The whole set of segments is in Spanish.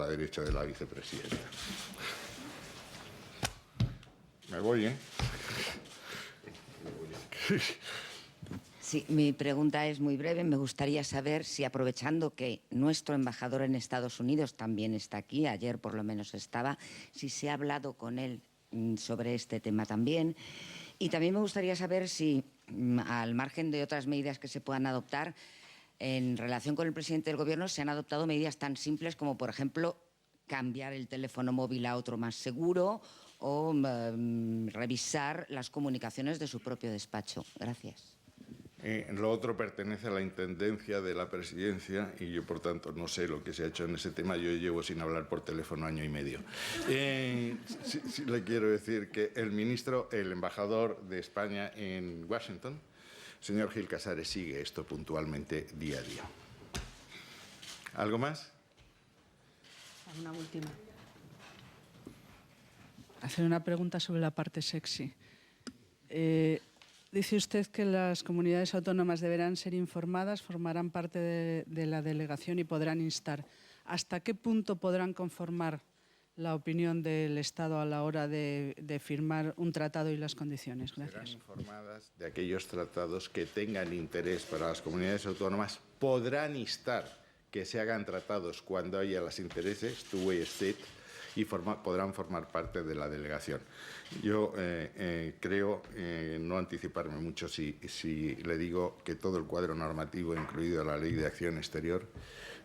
la derecha de la vicepresidenta. Me voy, ¿eh? Sí, mi pregunta es muy breve. Me gustaría saber si, aprovechando que nuestro embajador en Estados Unidos también está aquí, ayer por lo menos estaba, si se ha hablado con él sobre este tema también. Y también me gustaría saber si, al margen de otras medidas que se puedan adoptar, en relación con el presidente del Gobierno, se han adoptado medidas tan simples como, por ejemplo, cambiar el teléfono móvil a otro más seguro o revisar las comunicaciones de su propio despacho. Gracias. Lo otro pertenece a la Intendencia de la Presidencia y yo, por tanto, no sé lo que se ha hecho en ese tema. Yo llevo sin hablar por teléfono año y medio. Sí le quiero decir que el embajador de España en Washington, señor Gil Casares, sigue esto puntualmente día a día. ¿Algo más? Una última. Hacer una pregunta sobre la parte sexy. Dice usted que las comunidades autónomas deberán ser informadas, formarán parte de la delegación y podrán instar. ¿Hasta qué punto podrán conformar la opinión del Estado a la hora de firmar un tratado y las condiciones? Gracias. Serán informadas de aquellos tratados que tengan interés para las comunidades autónomas. Podrán instar que se hagan tratados cuando haya los intereses, two-way state, y podrán formar parte de la delegación. Yo creo no anticiparme mucho si le digo que todo el cuadro normativo, incluido la Ley de Acción Exterior,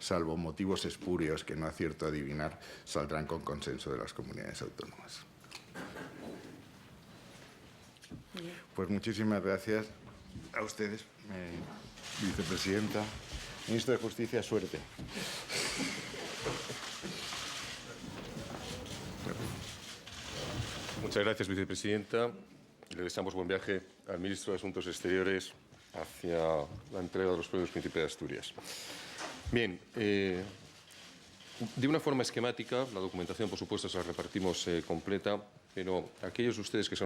salvo motivos espurios que no acierto a adivinar, saldrán con consenso de las comunidades autónomas. Pues muchísimas gracias a ustedes, vicepresidenta. Ministro de Justicia, suerte. Muchas gracias, vicepresidenta. Le deseamos buen viaje al ministro de Asuntos Exteriores hacia la entrega de los premios Príncipe de Asturias. Bien, de una forma esquemática, la documentación, por supuesto, se la repartimos completa, pero aquellos de ustedes que son